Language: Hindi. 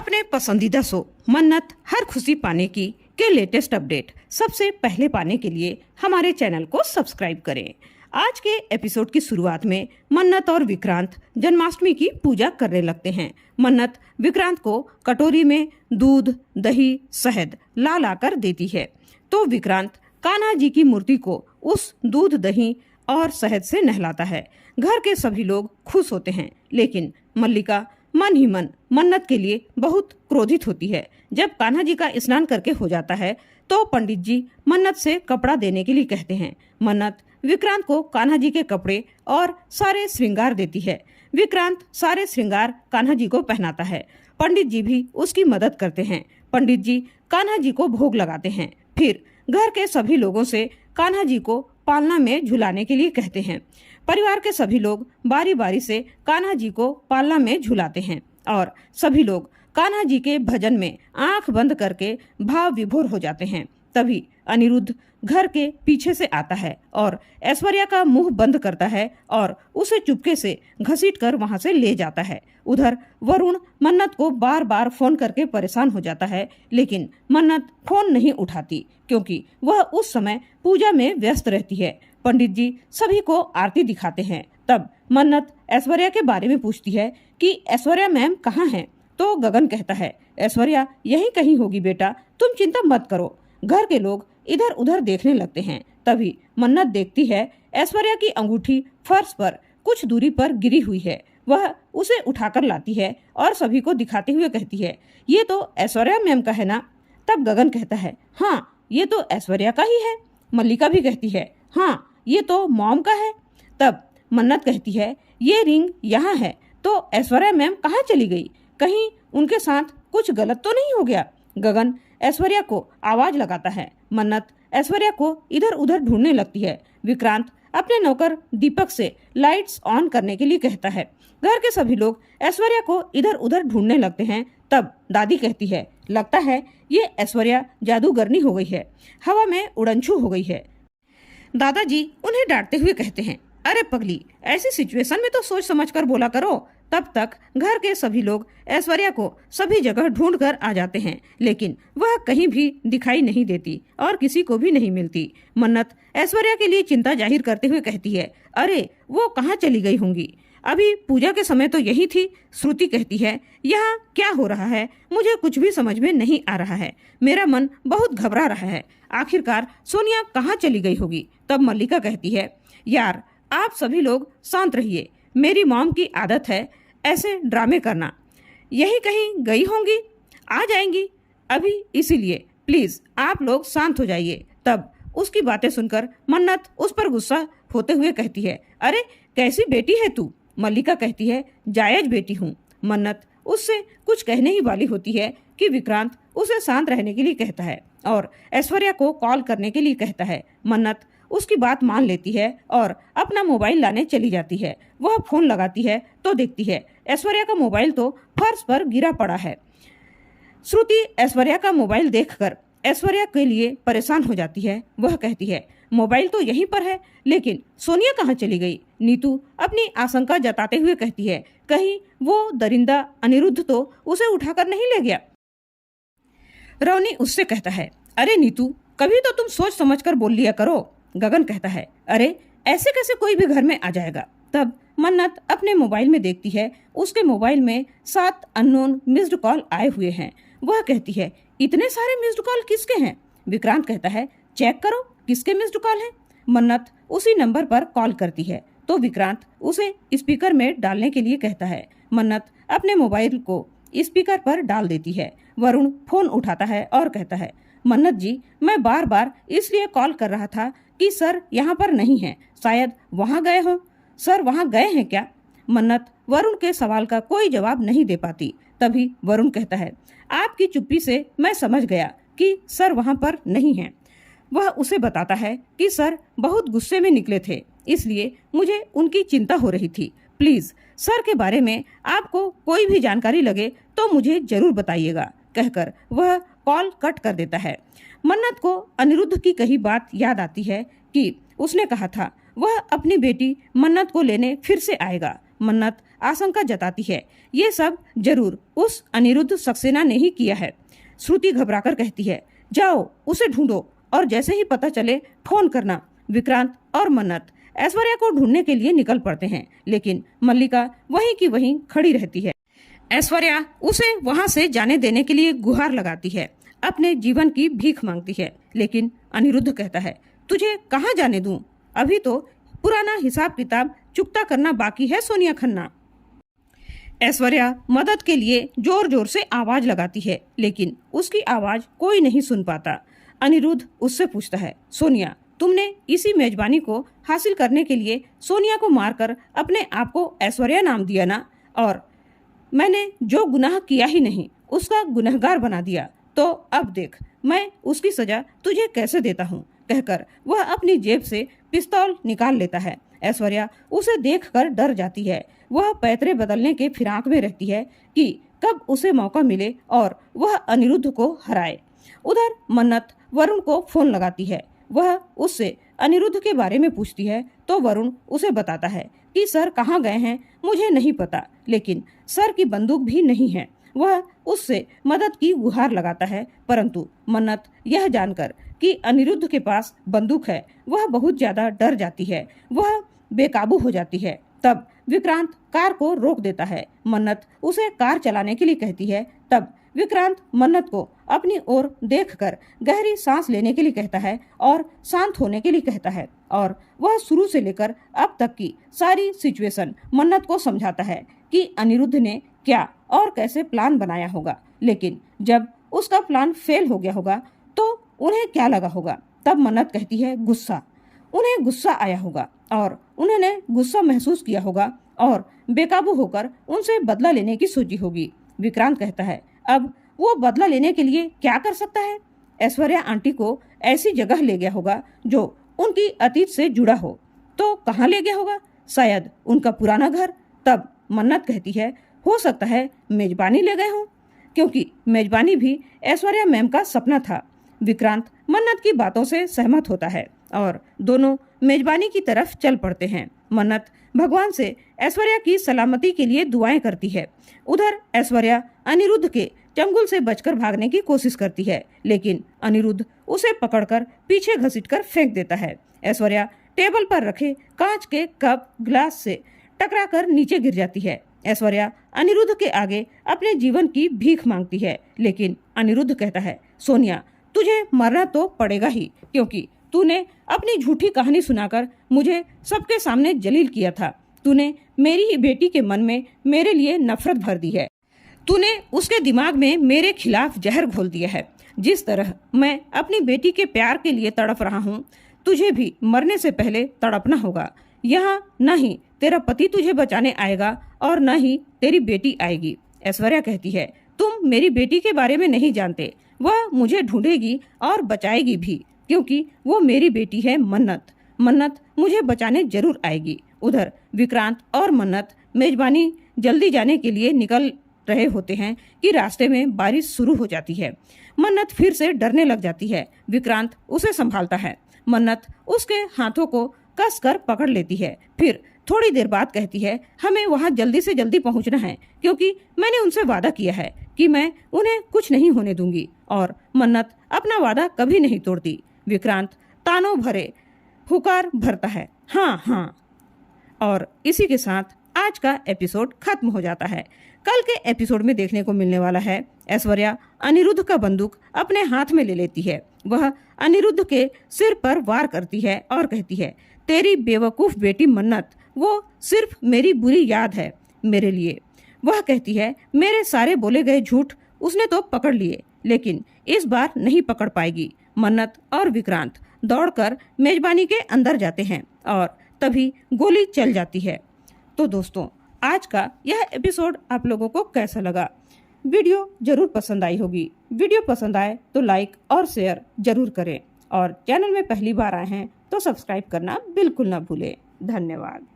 अपने पसंदीदा शो मन्नत हर खुशी पाने की के लेटेस्ट अपडेट सबसे पहले पाने के लिए हमारे चैनल को सब्सक्राइब करें। आज के एपिसोड की शुरुआत में मन्नत और विक्रांत जन्माष्टमी की पूजा करने लगते हैं। मन्नत विक्रांत को कटोरी में दूध, दही, शहद ला लाकर देती है तो विक्रांत कान्हा जी की मूर्ति को उस दूध, दही और शहद से नहलाता है। घर के सभी लोग खुश होते हैं, लेकिन मल्लिका मन ही मन मन्नत के लिए बहुत क्रोधित होती है। जब कान्हा जी का स्नान करके हो जाता है तो पंडित जी मन्नत से कपड़ा देने के लिए कहते हैं। मन्नत विक्रांत को कान्हा जी के कपड़े और सारे श्रृंगार देती है। विक्रांत सारे श्रृंगार कान्हा जी को पहनाता है। पंडित जी भी उसकी मदद करते हैं। पंडित जी कान्हा जी को भोग लगाते हैं। फिर घर के सभी लोगों से कान्हा जी को पालना में झुलाने के लिए कहते हैं। परिवार के सभी लोग बारी बारी से कान्हा जी को पालना में झुलाते हैं और सभी लोग कान्हा जी के भजन में आंख बंद करके भाव विभोर हो जाते हैं। तभी अनिरुद्ध घर के पीछे से आता है और ऐश्वर्या का मुंह बंद करता है और उसे चुपके से घसीट कर वहां से ले जाता है। उधर वरुण मन्नत को बार बार फोन करके परेशान हो जाता है, लेकिन मन्नत फोन नहीं उठाती क्योंकि वह उस समय पूजा में व्यस्त रहती है। पंडित जी सभी को आरती दिखाते हैं। तब मन्नत ऐश्वर्या के बारे में पूछती है कि ऐश्वर्या मैम कहाँ हैं? तो गगन कहता है, ऐश्वर्या यहीं कहीं होगी बेटा, तुम चिंता मत करो। घर के लोग इधर उधर देखने लगते हैं। तभी मन्नत देखती है ऐश्वर्या की अंगूठी फर्श पर कुछ दूरी पर गिरी हुई है। वह उसे उठाकर लाती है और सभी को दिखाते हुए कहती है, ये तो ऐश्वर्या मैम का है ना? तब गगन कहता है, हाँ ये तो ऐश्वर्या का ही है। मल्लिका भी कहती है, हाँ ये तो मॉम का है। तब मन्नत कहती है, ये रिंग यहाँ है तो ऐश्वर्या मैम कहाँ चली गई? कहीं उनके साथ कुछ गलत तो नहीं हो गया? गगन ऐश्वर्या को आवाज लगाता है। मन्नत ऐश्वर्या को इधर उधर ढूंढने लगती है। विक्रांत अपने नौकर दीपक से लाइट्स ऑन करने के लिए कहता है। घर के सभी लोग ऐश्वर्या को इधर उधर ढूंढने लगते हैं। तब दादी कहती है, लगता है ये ऐश्वर्या जादूगरनी हो गई है, हवा में उड़नछू हो गई है। दादाजी उन्हें डांटते हुए कहते हैं, अरे पगली, ऐसी सिचुएशन में तो सोच समझ कर बोला करो। तब तक घर के सभी लोग ऐश्वर्या को सभी जगह ढूंढ कर आ जाते हैं, लेकिन वह कहीं भी दिखाई नहीं देती और किसी को भी नहीं मिलती। मन्नत ऐश्वर्या के लिए चिंता जाहिर करते हुए कहती है, अरे वो कहाँ चली गई होंगी? अभी पूजा के समय तो यही थी। श्रुति कहती है, यहाँ क्या हो रहा है? मुझे कुछ भी समझ में नहीं आ रहा है। मेरा मन बहुत घबरा रहा है। आखिरकार सोनिया कहाँ चली गई होगी? तब मल्लिका कहती है, यार आप सभी लोग शांत रहिए, मेरी मॉम की आदत है ऐसे ड्रामे करना। यही कहीं गई होंगी, आ जाएंगी अभी, इसीलिए प्लीज आप लोग शांत हो जाइए। तब उसकी बातें सुनकर मन्नत उस पर गुस्सा होते हुए कहती है, अरे कैसी बेटी है तू? मल्लिका कहती है, जायज बेटी हूँ। मन्नत उससे कुछ कहने ही वाली होती है कि विक्रांत उसे शांत रहने के लिए कहता है और ऐश्वर्या को कॉल करने के लिए कहता है। मन्नत उसकी बात मान लेती है और अपना मोबाइल लाने चली जाती है। वह फोन लगाती है तो देखती है ऐश्वर्या का मोबाइल तो फर्श पर गिरा पड़ा है। श्रुति ऐश्वर्या का मोबाइल देखकर ऐश्वर्या के लिए परेशान हो जाती है। वह कहती है, मोबाइल तो यहीं पर है, लेकिन सोनिया कहाँ चली गई? नीतू अपनी आशंका जताते हुए कहती है, कहीं वो दरिंदा अनिरुद्ध तो उसे उठाकर नहीं ले गया? रवनी उससे कहता है, अरे नीतू, कभी तो तुम सोच समझ कर बोल लिया करो। गगन कहता है, अरे ऐसे कैसे कोई भी घर में आ जाएगा? तब मन्नत अपने मोबाइल में देखती है, उसके मोबाइल में 7 अननोन मिस्ड कॉल आए हुए हैं। वह कहती है, इतने सारे मिस्ड कॉल किसके हैं? विक्रांत कहता है, चेक करो किसके मिस्ड कॉल हैं। मन्नत उसी नंबर पर कॉल करती है तो विक्रांत उसे स्पीकर में डालने के लिए कहता है। मन्नत अपने मोबाइल को स्पीकर पर डाल देती है। वरुण फोन उठाता है और कहता है, मन्नत जी, मैं बार बार इसलिए कॉल कर रहा था कि सर यहाँ पर नहीं है, शायद वहाँ गए हो। सर वहाँ गए हैं क्या? मन्नत वरुण के सवाल का कोई जवाब नहीं दे पाती। तभी वरुण कहता है, आपकी चुप्पी से मैं समझ गया कि सर वहाँ पर नहीं हैं। वह उसे बताता है कि सर बहुत गुस्से में निकले थे, इसलिए मुझे उनकी चिंता हो रही थी। प्लीज सर के बारे में आपको कोई भी जानकारी लगे तो मुझे जरूर बताइएगा, कहकर वह कॉल कट कर देता है। मन्नत को अनिरुद्ध की कही बात याद आती है कि उसने कहा था वह अपनी बेटी मन्नत को लेने फिर से आएगा। मन्नत आशंका जताती है। ये सब जरूर उस अनिरुद्ध सक्सेना ने ही किया है। श्रुति घबराकर कहती है, जाओ उसे ढूंढो और जैसे ही पता चले फोन करना। विक्रांत और मन्नत ऐश्वर्या को ढूंढने के लिए निकल पड़ते हैं, लेकिन मल्लिका वहीं की वहीं खड़ी रहती है। ऐश्वर्या उसे वहां से जाने देने के लिए गुहार लगाती है, अपने जीवन की भीख मांगती है, लेकिन अनिरुद्ध कहता है, तुझे कहाँ जाने दूं? अभी तो पुराना हिसाब किताब चुकता करना बाकी है सोनिया खन्ना। ऐश्वर्या मदद के लिए जोर जोर से आवाज लगाती है, लेकिन उसकी आवाज कोई नहीं सुन पाता। अनिरुद्ध उससे पूछता है, सोनिया, तुमने इसी मेजबानी को हासिल करने के लिए सोनिया को मारकर अपने आप को ऐश्वर्या नाम दिया ना? और मैंने जो गुनाह किया ही नहीं उसका गुनहगार बना दिया, तो अब देख मैं उसकी सजा तुझे कैसे देता हूँ, कहकर वह अपनी जेब से पिस्तौल निकाल लेता है। ऐश्वर्या उसे देखकर डर जाती है। वह पैतरे बदलने के फिराक में रहती है कि कब उसे मौका मिले और वह अनिरुद्ध को हराए। उधर मन्नत वरुण को फोन लगाती है। वह उससे अनिरुद्ध के बारे में पूछती है तो वरुण उसे बताता है कि सर कहाँ गए हैं मुझे नहीं पता, लेकिन सर की बंदूक भी नहीं है। वह उससे मदद की गुहार लगाता है, परंतु मन्नत यह जानकर कि अनिरुद्ध के पास बंदूक है वह बहुत ज्यादा डर जाती है। वह बेकाबू हो जाती है। तब विक्रांत कार को रोक देता है। मन्नत उसे कार चलाने के लिए कहती है। तब विक्रांत मन्नत को अपनी ओर देखकर गहरी सांस लेने के लिए कहता है और शांत होने के लिए कहता है, और वह शुरू से लेकर अब तक की सारी सिचुएशन मन्नत को समझाता है कि अनिरुद्ध ने क्या और कैसे प्लान बनाया होगा, लेकिन जब उसका प्लान फेल हो गया होगा तो उन्हें क्या लगा होगा। तब मन्नत कहती है, गुस्सा। उन्हें गुस्सा आया होगा और उन्होंने गुस्सा महसूस किया होगा और बेकाबू होकर उनसे बदला लेने की सोची होगी। विक्रांत कहता है, अब वो बदला लेने के लिए क्या कर सकता है? ऐश्वर्या आंटी को ऐसी जगह ले गया होगा जो उनकी अतीत से जुड़ा हो। तो कहाँ ले गया होगा? शायद उनका पुराना घर। तब मन्नत कहती है, हो सकता है मेजबानी ले गए हों, क्योंकि मेजबानी भी ऐश्वर्या मैम का सपना था। विक्रांत मन्नत की बातों से सहमत होता है और दोनों मेजबानी की तरफ चल पड़ते हैं। मन्नत भगवान से ऐश्वर्या की सलामती के लिए दुआएं करती है। उधर ऐश्वर्या अनिरुद्ध के चंगुल से बचकर भागने की कोशिश करती है, लेकिन अनिरुद्ध उसे पकड़कर पीछे घसीटकर फेंक देता है। ऐश्वर्या टेबल पर रखे कांच के कप ग्लास से टकराकर नीचे गिर जाती है। ऐश्वर्या अनिरुद्ध के आगे अपने जीवन की भीख मांगती है, लेकिन अनिरुद्ध कहता है, सोनिया, तुझे मरना तो पड़ेगा ही, क्योंकि तूने अपनी झूठी कहानी सुनाकर मुझे सबके सामने जलील किया था। तूने मेरी ही बेटी के मन में मेरे लिए नफरत भर दी है। तूने उसके दिमाग में मेरे खिलाफ जहर घोल दिया है। जिस तरह मैं अपनी बेटी के प्यार के लिए तड़प रहा हूँ, तुझे भी मरने से पहले तड़पना होगा। यहाँ न ही तेरा पति तुझे बचाने आएगा और न ही तेरी बेटी आएगी। ऐश्वर्या कहती है, तुम मेरी बेटी के बारे में नहीं जानते। वह मुझे ढूंढेगी और बचाएगी भी, क्योंकि वो मेरी बेटी है मन्नत। मन्नत मुझे बचाने जरूर आएगी। उधर विक्रांत और मन्नत मेजबानी जल्दी जाने के लिए निकल रहे होते हैं कि रास्ते में बारिश शुरू हो जाती है। मन्नत फिर से डरने लग जाती है। विक्रांत उसे संभालता है। मन्नत उसके हाथों को कसकर पकड़ लेती है। फिर थोड़ी देर बाद कहती है, हमें वहाँ जल्दी से जल्दी पहुँचना है, क्योंकि मैंने उनसे वादा किया है कि मैं उन्हें कुछ नहीं होने दूंगी, और मन्नत अपना वादा कभी नहीं तोड़ती। विक्रांत तानों भरे हुकार भरता है, हाँ हाँ। और इसी के साथ आज का एपिसोड खत्म हो जाता है। कल के एपिसोड में देखने को मिलने वाला है, ऐश्वर्या अनिरुद्ध का बंदूक अपने हाथ में ले लेती है। वह अनिरुद्ध के सिर पर वार करती है और कहती है, तेरी बेवकूफ बेटी मन्नत, वो सिर्फ मेरी बुरी याद है मेरे लिए। वह कहती है, मेरे सारे बोले गए झूठ उसने तो पकड़ लिए, लेकिन इस बार नहीं पकड़ पाएगी। मन्नत और विक्रांत दौड़कर मेजबानी के अंदर जाते हैं और तभी गोली चल जाती है। तो दोस्तों, आज का यह एपिसोड आप लोगों को कैसा लगा? वीडियो जरूर पसंद आई होगी। वीडियो पसंद आए तो लाइक और शेयर जरूर करें, और चैनल में पहली बार आए हैं तो सब्सक्राइब करना बिल्कुल ना भूलें। धन्यवाद।